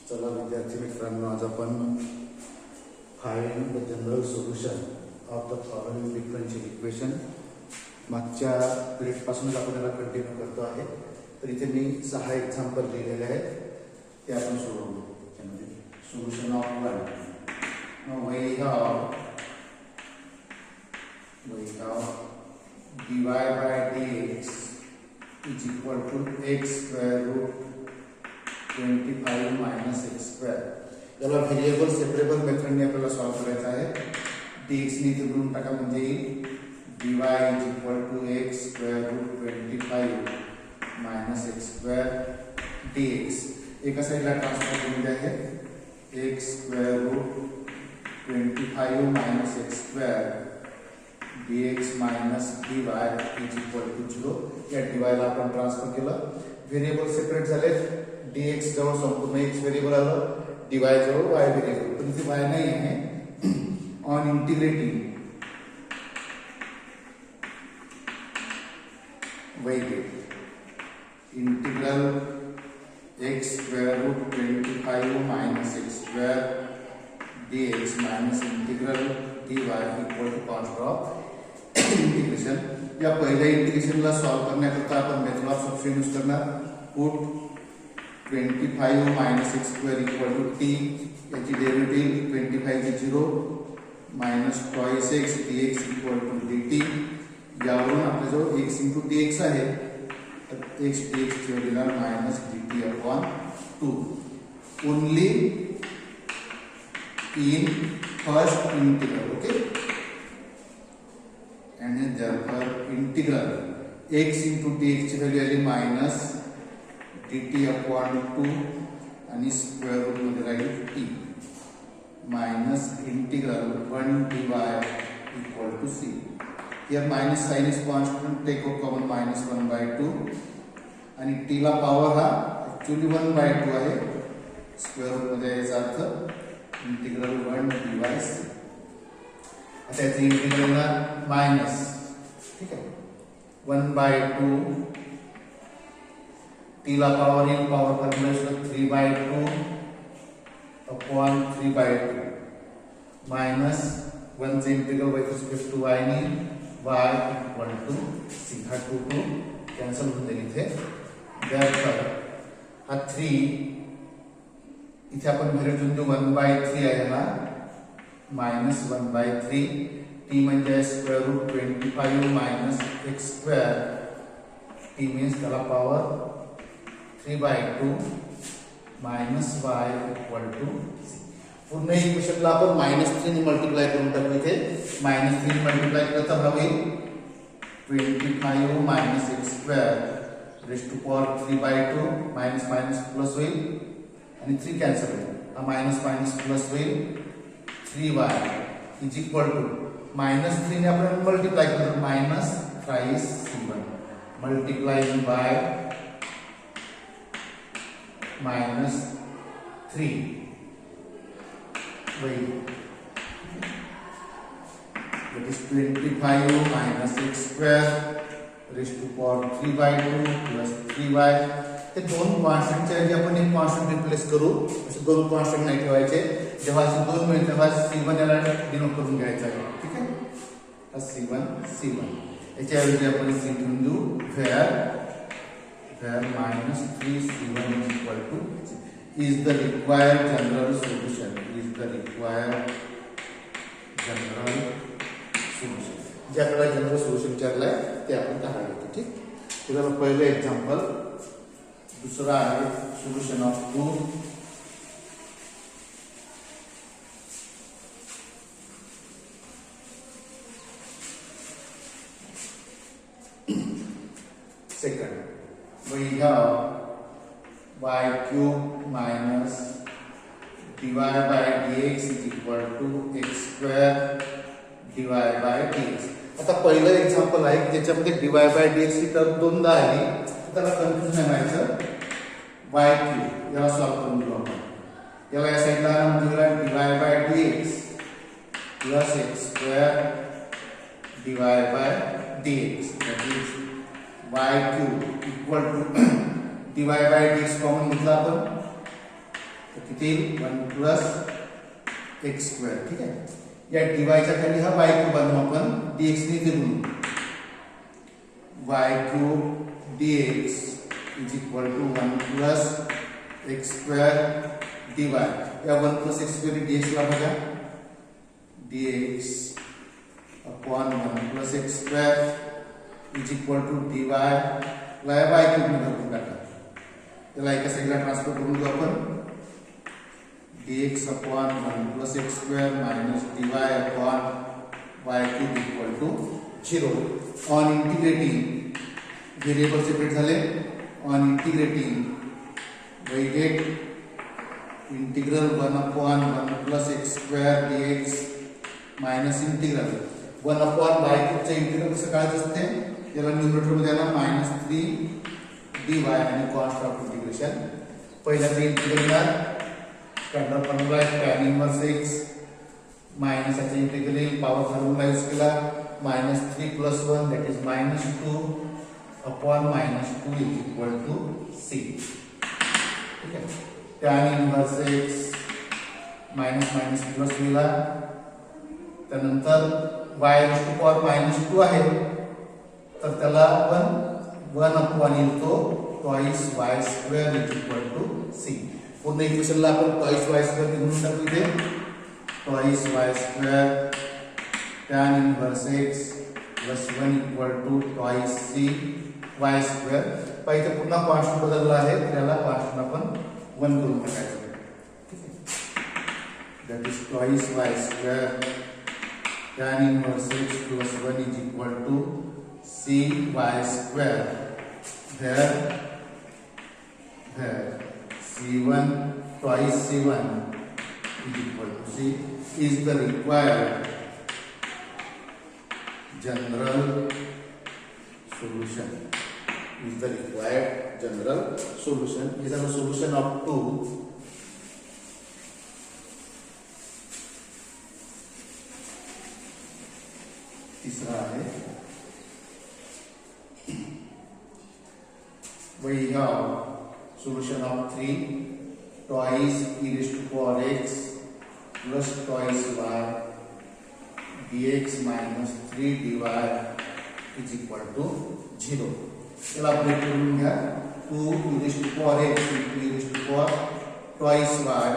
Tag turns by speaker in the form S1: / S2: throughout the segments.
S1: चला विद्यार्थी मित्रांनो, आज आपण find the general solution of the following differential equation मागच्या पिरियडपासूनच आपण याला कंटिन्यू करतो आहे. तर इथे मी 6 एक्झाम्पल दिलेले आहेत, ते आपण सोडवू. त्यामध्ये solution of 1. we have dy by dx is equal to x square root 25 minus x square. याला व्हेरिएबल सेपरेबल मेथडने आपल्याला सॉल्व करायचं आहे. dx ने इथे गुणून टाका म्हणजे dy is equal to x square root 25 minus x square dx. एका साइडला ट्रान्सफर केलेले आहे x square root 25 minus x square dx minus dy is equal to 0. या dy ला आपण ट्रान्सफर केलं, व्हेरिएबल सेपरेट झाले. dx जवळ संपूर्ण x व्हेरिएबल आलं, dy जवळ y व्हेरिएबल, पण इथे y नाही आहे. On integrating integral x square root 25 minus x square dx minus integral dy equal to constant of integration. या पहिल्या इंटिग्रेशनला सॉल्व करण्याकरता आपण मेथड ऑफ सबस्टिट्यूशन यूज करणार. Put 25 minus x square equal to t, याची derivative 25 ची 0 minus twice x dx equal to dt. यावरून आपल्याजवळ x into dx आहे, तर x dx ची value minus dt upon 2 only in first integral. okay, and therefore integral x into dx ची value आली minus dt upon 2 आणि square root मध्ये राहील t minus integral 1 dy equal to c. here minus sign is constant, take out common minus 1 by 2 आणि t ला power हा actually 1 by 2 आहे. Square root मध्ये याचा अर्थ इंटिग्रल 1 dy c. आता याचे इंटिग्रल ना मायनस, ठीक आहे, 1 by 2 t ला पॉवर येईल, power formula 3 by 2 upon 3 by 2 minus 1 चे integral y respect to y ने y इक्वल टू c. हा 2 कॅन्सल होऊन जाईल इथे. therefore हा 3 इथे आपण व्हॅल्यू देऊ 1 by 3 आहे, हा minus 1 by 3 t म्हणजे square root 25 minus x square. t means त्याला power 3 by 2 minus y equal to c. पूर्ण इक्वेशनला आपण -3 ने मल्टिप्लाय करून टाकू. इथे -3 मल्टिप्लाय केलं तर होईल 25 minus x square raised to power 3 by 2 minus minus plus होईल आणि 3 कॅन्सल होईल. हा मायनस मायनस प्लस होईल 3y is equal to -3 ने आपण मल्टिप्लाय केलं तर minus thrice c1 multiplying by -3 होईल. that is 25 minus x square raised to power 3 by 2 plus 3y. हे दोन कॉन्स्टंटच्या ऐवजी आपण एक कॉन्स्टंट रिप्लेस करू. असे दोन कॉन्स्टंट नाही ठेवायचे. जेव्हा असे दोन मिळेल तेव्हा c1 याला डिनोट करून घ्यायचा आहे, ठीक आहे. हा c1 याच्या ऐवजी आपण c ठेवून देऊ where minus 3c1 is equal to c. is the required general solution. ज्याकडे जनरल सोल्युशन विचारलाय ते आपण काढायचं, ठीक. तर पहिलं एक्झाम्पल. दुसरा आहे solution of 2. Second we have y cube minus dy by dx is equal to x square dy by dx. आता पहिलं एक्झाम्पल आहे ज्याच्यामध्ये dy by dx he term दोनदा आली, त्याला कन्फ्युज नाही व्हायचं. y cube याला सॉल्व करून घेऊ आपण. याला या साइडला म्हणजे dy by dx plus x square dy by dx, that is y cube equal to dy by dx common घेतला आपण तर किती येईल 1 प्लस एक्स स्क्वेअर. ठीक आहे. या डीवायच्या खाली हा वाय क्यूब बनवू आपण dx ने इथे गुणू. y cube dx is equal to 1 plus x square dy. या 1 प्लस एक्स स्क्वेअर dx ला बघा dx upon 1 plus x square is equal to dy ला y क्यूब ने भरून टाका. त्याला एका साईडला ट्रान्सफर करून घेऊ आपण. dx upon 1 plus x square minus dy upon y cube equal to 0. On integrating variable separate झाले. On integrating we get integral 1 upon 1 plus x square dx minus integral 1 upon y क्यूबचे integral कसं काढायचं असते. त्याला numerator मध्ये आला -3 dy आणि const of integration. पहिला ते इंटिग्रल स्टँडर्ड फॉर्म्युला आहे tan इनवर्स x मायनस याचे इंटिग्रल येईल. पॉवर फॉर्म्युला यूज केला -3 plus 1 that is -2 upon -2 is equal to c. ठीक आहे. tan inverse x minus minus plus लिहिला. त्यानंतर y टू पॉवर -2 आहे तर त्याला 1 अपॉन येतो twice y square is equal to c. पूर्ण इक्वेशनला आपण ट्वाइस y स्क्वेअर लिहून टाकू इथे. Twice y square tan inverse x plus 1 equal to twice c y square. पाहिजे पुन्हा कॉन्स्टंट बदलला आहे त्याला कॉन्स्टंट आपण 1 करून टाकायचं. That is twice y square tan inverse x plus 1 is equal to c y square. Here c1 twice c1 is equal to c is the required general solution. Is the required general solution. Is a solution of 2. तीसरा है we have solution of 3 twice e raised to power x plus twice y dx minus 3 dy is equal to 0. चला break करून घ्या. 2 e raised to power x into e raised to power twice y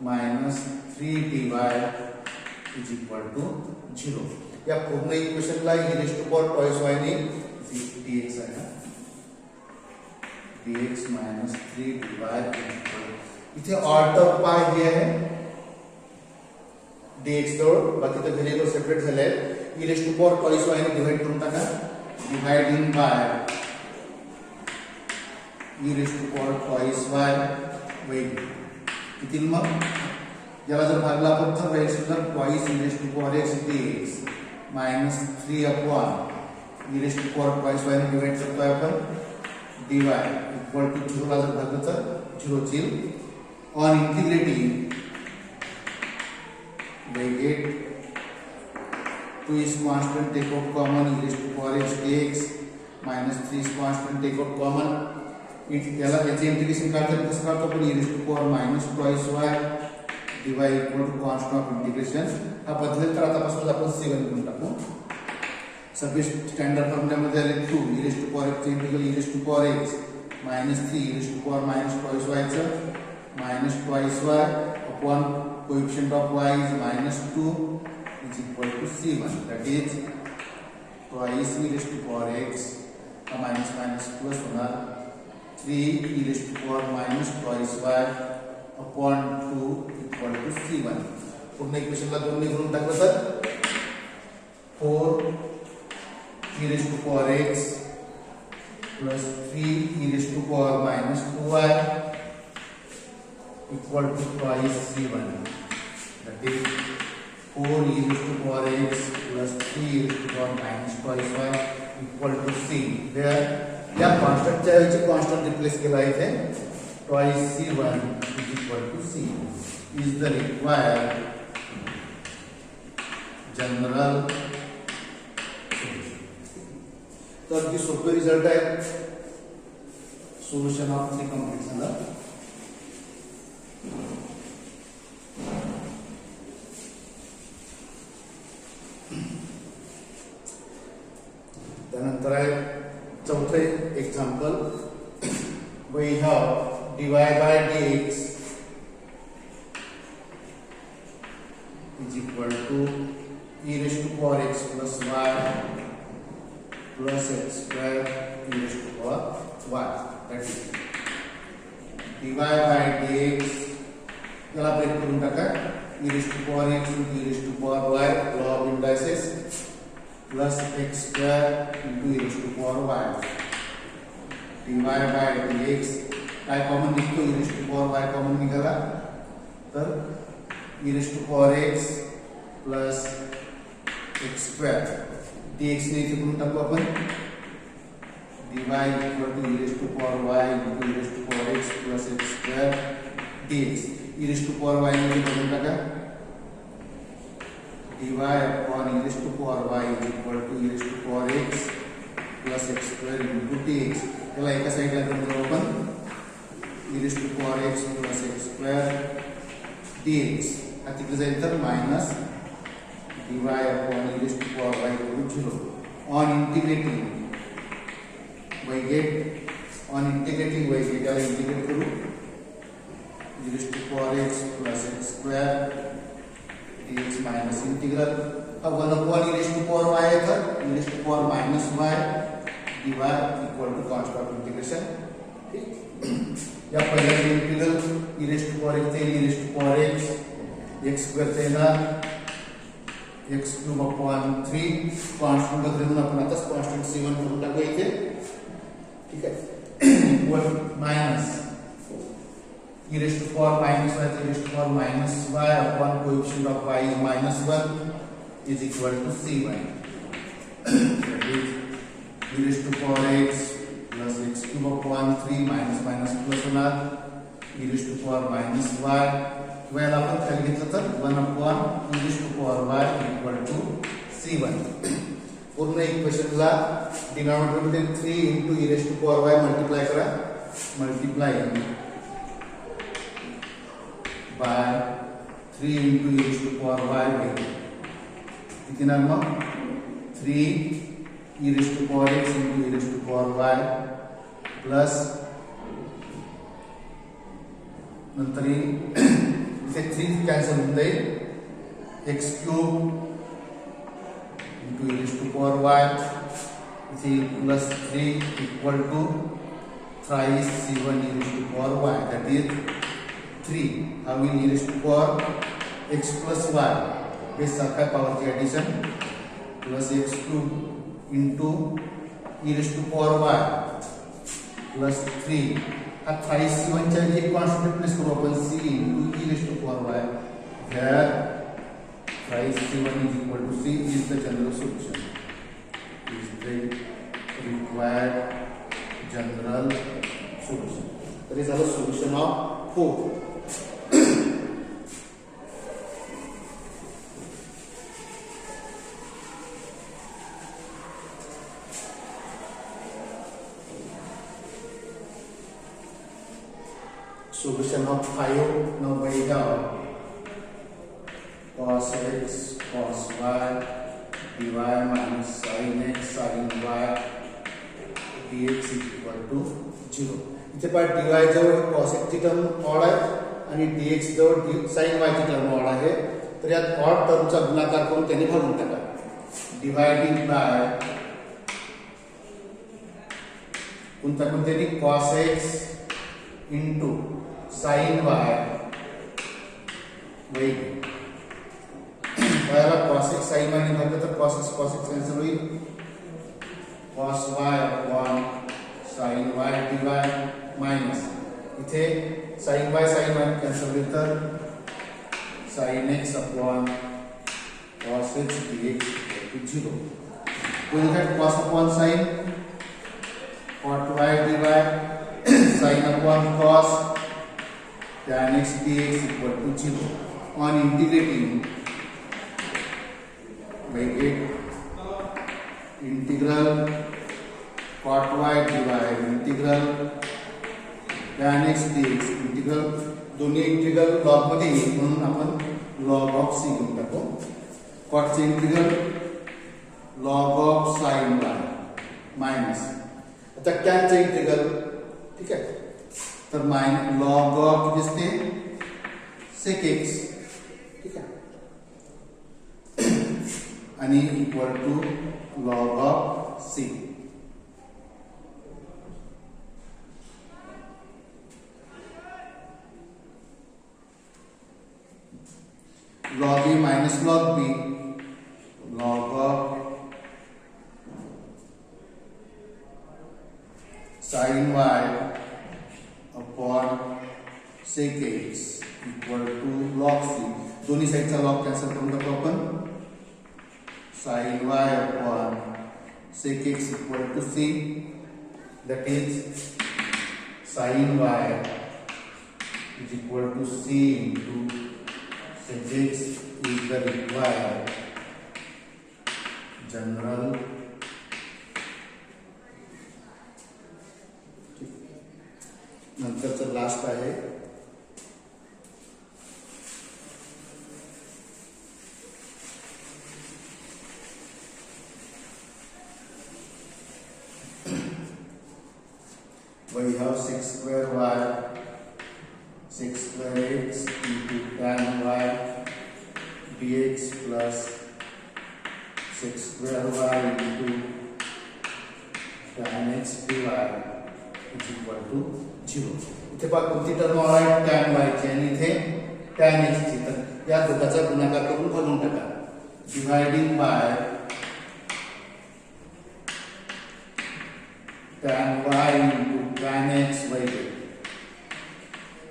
S1: minus 3 dy is equal to 0. या पूर्ण इक्वेशनला e raised to power twice y ने dx आहे. dx minus 3 dy इथे order पाय हे आहे dx जवळ. बाकी तर व्हेरिएबल सेपरेट झाले. e raised to power twice y ने डिवाइड करून टाका. Dividing bye e raised to power twice y वेग किती मग याला जर भागला आपण तर राईट साइडला twice e raised to power x dx minus 3 upon e raised to power twice y ने डिवाइड करतोय आपण dy इक्वल टू 0 ला जर भागलं तर 0 ची. On integrating we get 2 is constant take out common e raised to power x dx minus 3 is constant take out common. याला याचे integration करताना कसं करतो आपण e raised to power minus twice y dy equal to constant of integration. हा बदलेल तर आतापासून आपण c1 घेऊन टाकू. सगळे स्टँडर्ड फॉर्म्युल्यामध्ये आले 2 e raised to power x integral e raised to power x minus 3 e raised to power minus twice y चं minus twice y upon coefficient of y is -2 is equal to c1. That is twice e raised to power x minus minus plus होणार 3 e raised to power minus twice y upon 2 equal to c1. पूर्ण इक्वेशनला 2 ने गुणून टाकलं तर 4 e raised to power x plus 3 e raised to power minus 2y equal to twice c1. That is 4 e raised to power x plus 3 e raised to power minus twice y equal to c. There या कॉन्स्टंटच्या ऐवजी constant replace केला इथे. twice c1 is equal to c is the required general solution. तो अगदी सोपे result आहे. Solution of 3 complete झालं. त्यानंतर आहे चौथे example. We have dy by dx is equal to e raised to power x plus y plus x square e raised to power y. That is dy by dx याला break करून टाका. e raised to power x into e raised to power y law of indices plus x square into e raised to power y. dy by dx काय common निघतो, e raised to power y common निघाला तर e raised to power x plus x square dx ने इथे करून टाकू आपण. dy equal to e raised to power y into e raised to power x plus x square dx. e raised to power y ने करून टाका. dy upon e raised to power y is equal to e raised to power x plus x square into dx. याला एका साइडला करू आपण. e raised to power x plus x square dx हा तिकडे जाईल तर minus dy upon e raised to power y equal to 0. On integrating y get याला इंटिग्रेट करू. e raised to power x plus x square dx minus integral. अब 1 upon e raised to power y है तर e raised to power minus y dy equal to constant of integration. या पहिला integral e raised to power x थे e raised to power x x square थे ना x cube upon 3 constant बदलून आपण आता constant c1 करून टाकू इथे. ठीक आहे. Equal minus e raised to power minus y e raised to power minus y upon coefficient of y is minus 1 is equal to c1. That is e raised to power x plus x cube upon 3 minus minus plus होणार e raised to power minus y. याला आपण खाली घेतलं तर 1 upon e raised to power y equal to c1. पूर्ण इक्वेशनला denominator मध्ये 3 into e raised to power y multiply करा. Multiply by 3 into e raised to power y किती ना मग 3 e raised to power x into e raised to power y plus नंतर इथे 3 cancel होऊन जाईल. x cube into e raised to power y इथे plus 3 equal to thrice c1 e raised to power y, that is 3. How will e raised to power x plus y base सारखा पावरची addition plus x cube into e raised to power y plus 3. हा thrice c1 च्या एक constant replace करू आपण c into e raised to power y. Here thrice c1 is equal to c is the general solution. Is the required general solution. That is our solution of 4. Solution of 5. Now we have cos x cos y dy minus sin x sin y dx is equal to 0. इथे पण dy जवळ cos x ची term odd आहे आणि dx जवळ sin y ची term odd आहे. तर या ऑड टर्मचा गुणाकार करून त्यांनी भागून टाका. डिवाइडिंग बाय कोणत्याने cos x into sin y वही पहला cos x sin y ने भागलं तर cos x कैंसिल होईल. cos y upon sin y dy minus इथे sin y कैंसिल होईल तर sin x upon cos x dx equal to 0. कोण है cos upon sin cot y dy sin upon cos tan x dx equal to 0. On integrating by get integral cot y dy integral tan x dx integral दोन्ही integral log मध्ये येईल म्हणून आपण log of C घेऊन टाकू. कॉटचे integral log of sine y minus आता टॅनचे इंटिग्रल ठीक आहे तर मायनस लॉग ऑफ दिसते सेक एक्स ठीक आहे आणि equal to log of c. log a minus log b log of sin y upon sec x equal to log c. दोन्ही साइडचा लॉग कॅन्सल करून टाकू आपण. sin y upon sec x equal to c, that is sin y is equal to c into sec x is the required general नंतरचं last आहे we have 6 square y 6 square x into tan y dx plus 6 square y into tan x dy is equal to 0. इथे पहा कोणती term आहे tan y ची आणि इथे tan x ची. तर या दोघांचा गुणाकार करून घालून टाका. Dividing bye tan y into tan x वैगे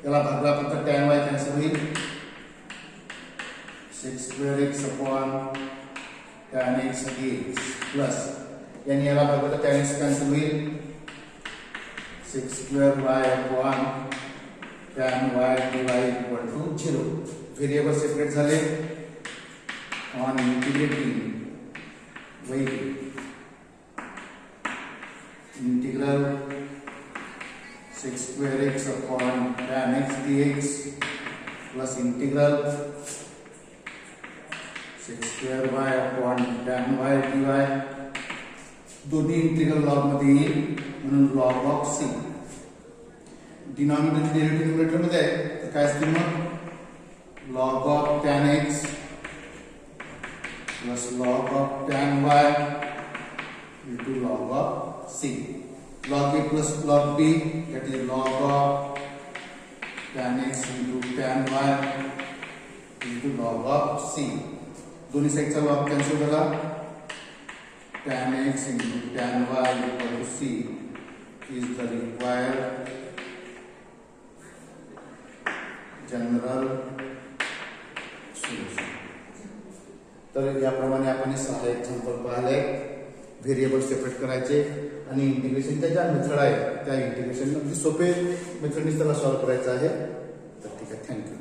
S1: याला भागला फक्त tan y कॅन्सल होईल 6 square x upon tan x dx plus यानी याला भागला tan x कॅन्सल होईल 6 square y upon tan y dy equal to 0. Variable separate झाले on integrating we get integral 6 square x upon tan x dx plus integral 6 square y upon tan y dy दोन्ही integral log मध्ये येईल म्हणून log of C. Denominator derivative numerator मध्ये आहे तर काय असते मग log of tan x plus log of tan y into log of c. Log a plus log b, that is log of tan x into tan y into log of c. दोन्ही साइडचा log cancel झाला. tan x into tan y equal to c is the required general solution. तर याप्रमाणे आपण हे 6 example पाहिले. Variable separate करायचे आणि इंटिग्रेशनच्या ज्या method आहे त्या इंटिग्रेशन अगदी सोपे मेथडने त्याला सॉल्व्ह करायचं आहे. तर ठीक आहे, थँक्यू.